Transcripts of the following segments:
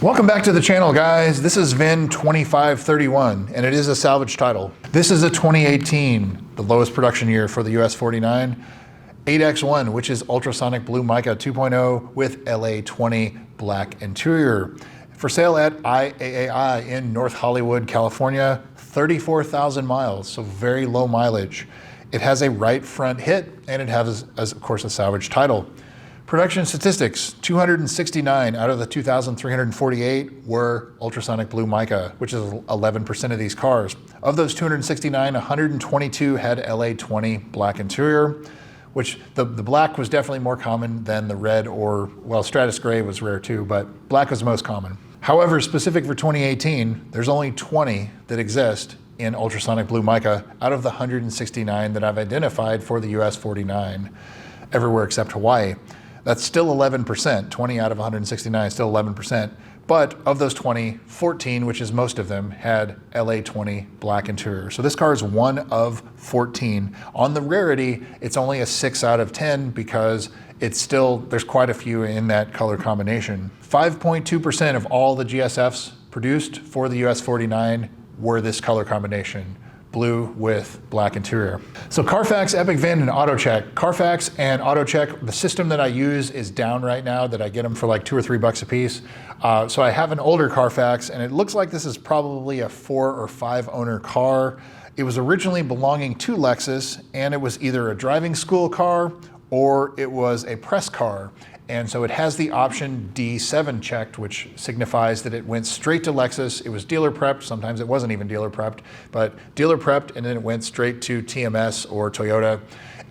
Welcome back to the channel, guys. This is VIN 2531, and it is a salvage title. This is a 2018, the lowest production year for the US 49, 8X1, which is ultrasonic blue mica 2.0 with LA20 black interior. For sale at IAAI in North Hollywood, California, 34,000 miles, so very low mileage. It has a right front hit, and it has, of course, a salvage title. Production statistics, 269 out of the 2,348 were ultrasonic blue mica, which is 11% of these cars. Of those 269, 122 had LA20 black interior, which the black was definitely more common than the red or, well, Stratus gray was rare too, but black was most common. However, specific for 2018, there's only 20 that exist in ultrasonic blue mica out of the 169 that I've identified for the US 49, everywhere except Hawaii. That's still 11%, 20 out of 169, still 11%. But of those 20, 14, which is most of them, had LA20 black interior. So this car is one of 14. On the rarity, it's only a 6 out of 10 because it's still, there's quite a few in that color combination. 5.2% of all the GSFs produced for the US 49 were this color combination, blue with black interior. So Carfax, Epic VIN, and AutoCheck. Carfax and AutoCheck, the system that I use is down right now, that I get them for like $2 or $3 a piece. So I have an older Carfax, and it looks like this is probably a 4 or 5 owner car. It was originally belonging to Lexus, and it was either a driving school car or it was a press car. And so it has the option D7 checked, which signifies that it went straight to Lexus. It was dealer prepped. Sometimes it wasn't even dealer prepped, but dealer prepped, and then it went straight to TMS or Toyota.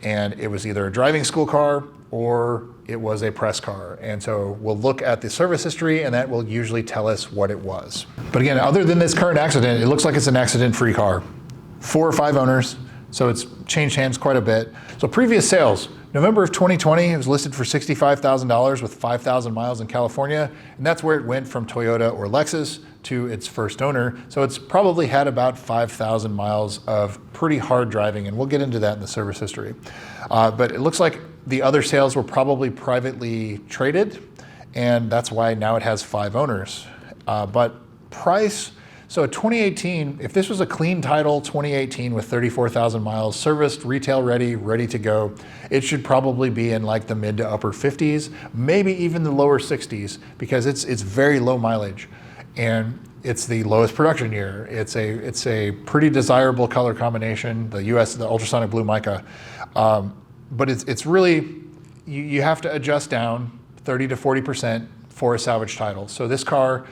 And it was either a driving school car or it was a press car. And so we'll look at the service history, and that will usually tell us what it was. But again, other than this current accident, it looks like it's an accident-free car. 4 or 5 owners, so it's changed hands quite a bit. So previous sales. November of 2020, it was listed for $65,000 with 5,000 miles in California, and that's where it went from Toyota or Lexus to its first owner. So it's probably had about 5,000 miles of pretty hard driving, and we'll get into that in the service history. But it looks like the other sales were probably privately traded, and that's why now it has 5 owners. But price, so 2018, if this was a clean title, 2018 with 34,000 miles, serviced, retail ready, ready to go, it should probably be in like the mid to upper 50s, maybe even the lower 60s, because it's very low mileage, and it's the lowest production year. It's a pretty desirable color combination, the ultrasonic blue mica, but it's really, you have to adjust down 30 to 40% for a salvage title. So this car,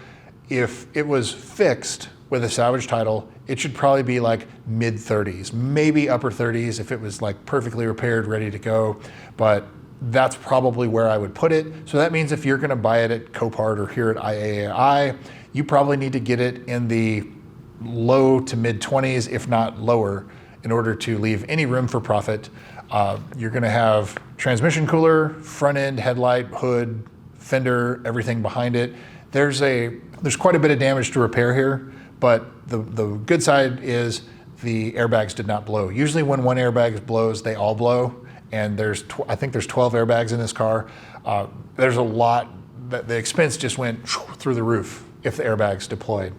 if it was fixed with a salvage title, it should probably be like mid 30s, maybe upper 30s if it was like perfectly repaired, ready to go. But that's probably where I would put it. So that means if you're gonna buy it at Copart or here at IAAI, you probably need to get it in the low to mid 20s, if not lower, in order to leave any room for profit. You're gonna have transmission cooler, front end, headlight, hood, fender, everything behind it. There's quite a bit of damage to repair here, but the good side is the airbags did not blow. Usually when one airbag blows, they all blow, and I think there's 12 airbags in this car. There's a lot, the expense just went through the roof if the airbags deployed.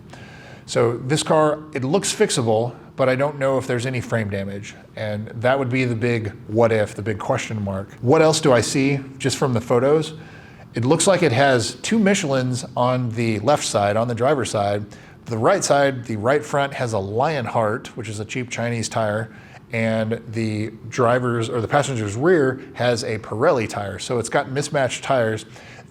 So this car, it looks fixable, but I don't know if there's any frame damage, and that would be the big what if, the big question mark. What else do I see just from the photos? It looks like it has 2 Michelins on the left side, on the driver's side. The right side, the right front has a Lionheart, which is a cheap Chinese tire, and the driver's or the passenger's rear has a Pirelli tire. So it's got mismatched tires.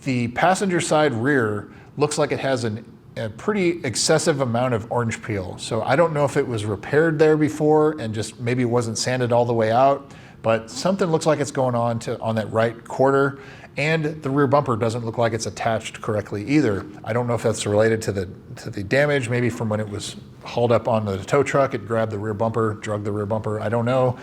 The passenger side rear looks like it has a pretty excessive amount of orange peel. So I don't know if it was repaired there before and just maybe wasn't sanded all the way out, but something looks like it's going on that right quarter. And the rear bumper doesn't look like it's attached correctly either. I don't know if that's related to the damage, maybe from when it was hauled up on the tow truck, it grabbed the rear bumper, drug the rear bumper, I don't know.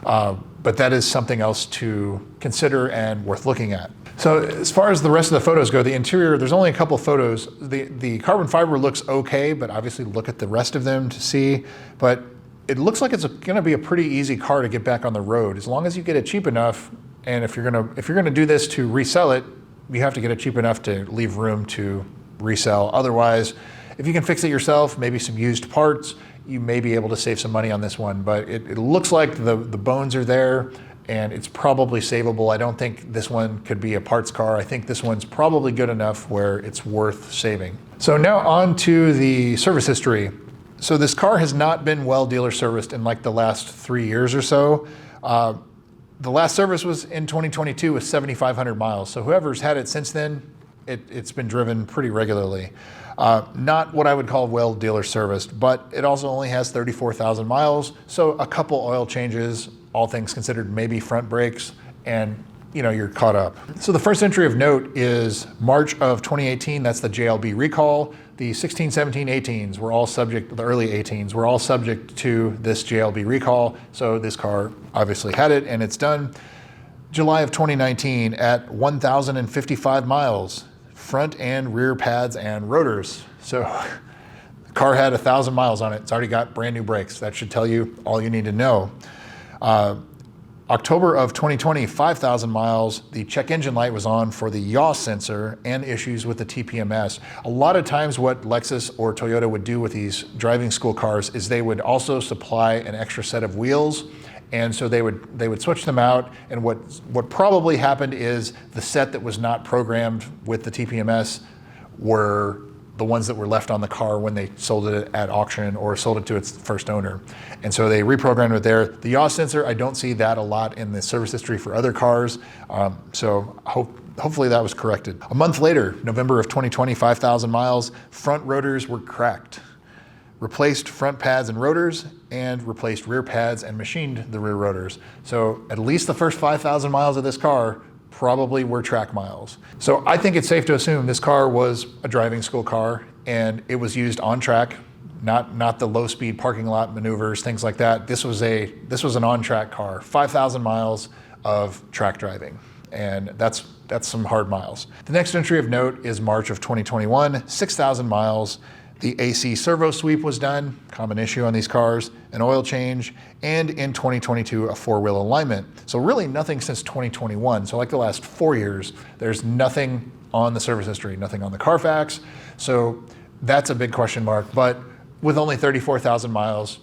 But that is something else to consider and worth looking at. So as far as the rest of the photos go, the interior, there's only a couple photos. The carbon fiber looks okay, but obviously look at the rest of them to see. But it looks like it's gonna be a pretty easy car to get back on the road. As long as you get it cheap enough, and if you're gonna do this to resell it, you have to get it cheap enough to leave room to resell. Otherwise, if you can fix it yourself, maybe some used parts, you may be able to save some money on this one. But it looks like the bones are there and it's probably savable. I don't think this one could be a parts car. I think this one's probably good enough where it's worth saving. So now on to the service history. So this car has not been well dealer serviced in like the last 3 years or so. The last service was in 2022 with 7,500 miles. So whoever's had it since then, it's been driven pretty regularly. Not what I would call well dealer serviced, but it also only has 34,000 miles. So a couple oil changes, all things considered, maybe front brakes, and you're caught up. So the first entry of note is March of 2018. That's the JLB recall. The 16, 17, 18s were all subject, the early 18s were all subject to this JLB recall. So this car obviously had it and it's done. July of 2019 at 1,055 miles, front and rear pads and rotors. So the car had 1,000 miles on it. It's already got brand new brakes. That should tell you all you need to know. October of 2020, 5,000 miles, the check engine light was on for the yaw sensor and issues with the TPMS. A lot of times what Lexus or Toyota would do with these driving school cars is they would also supply an extra set of wheels. And so they would switch them out. And what probably happened is the set that was not programmed with the TPMS were the ones that were left on the car when they sold it at auction or sold it to its first owner. And so they reprogrammed it there. The yaw sensor, I don't see that a lot in the service history for other cars. So hopefully that was corrected. A month later, November of 2020, 5,000 miles, front rotors were cracked. Replaced front pads and rotors and replaced rear pads and machined the rear rotors. So at least the first 5,000 miles of this car probably were track miles. So I think it's safe to assume this car was a driving school car and it was used on track, not the low speed parking lot maneuvers, things like that. This was an on track car, 5,000 miles of track driving. And that's some hard miles. The next entry of note is March of 2021, 6,000 miles. The AC servo sweep was done, common issue on these cars, an oil change, and in 2022, a four-wheel alignment. So really nothing since 2021. So like the last 4 years, there's nothing on the service history, nothing on the Carfax. So that's a big question mark. But with only 34,000 miles,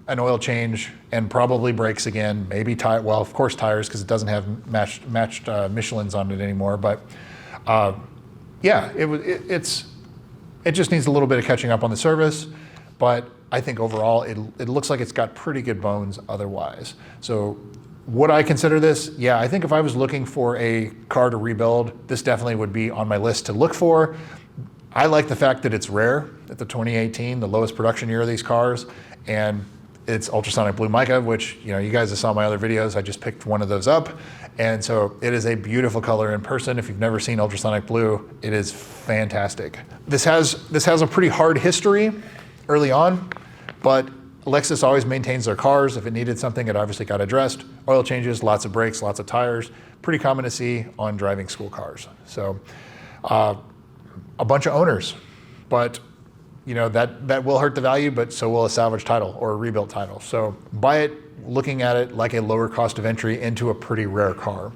an oil change and probably brakes again, maybe well, of course tires, because it doesn't have matched Michelins on it anymore. But yeah, it just needs a little bit of catching up on the service, but I think overall it looks like it's got pretty good bones otherwise. So would I consider this? Yeah, I think if I was looking for a car to rebuild, this definitely would be on my list to look for. I like the fact that it's rare, that the 2018, the lowest production year of these cars, and it's ultrasonic blue mica, which you guys have saw my other videos. I just picked one of those up. And so it is a beautiful color in person. If you've never seen ultrasonic blue, it is fantastic. This has a pretty hard history early on, but Lexus always maintains their cars. If it needed something, it obviously got addressed. Oil changes, lots of brakes, lots of tires. Pretty common to see on driving school cars. So a bunch of owners, but that will hurt the value, but so will a salvage title or a rebuilt title. So buy it looking at it like a lower cost of entry into a pretty rare car.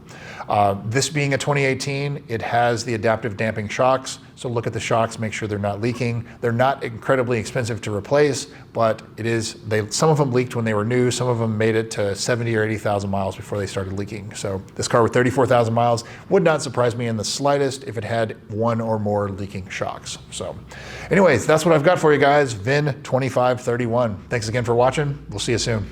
This being a 2018, it has the adaptive damping shocks. So look at the shocks, make sure they're not leaking. They're not incredibly expensive to replace, but some of them leaked when they were new. Some of them made it to 70 or 80,000 miles before they started leaking. So this car with 34,000 miles would not surprise me in the slightest if it had one or more leaking shocks. So anyways, that's what I've got for you guys. VIN 2531. Thanks again for watching. We'll see you soon.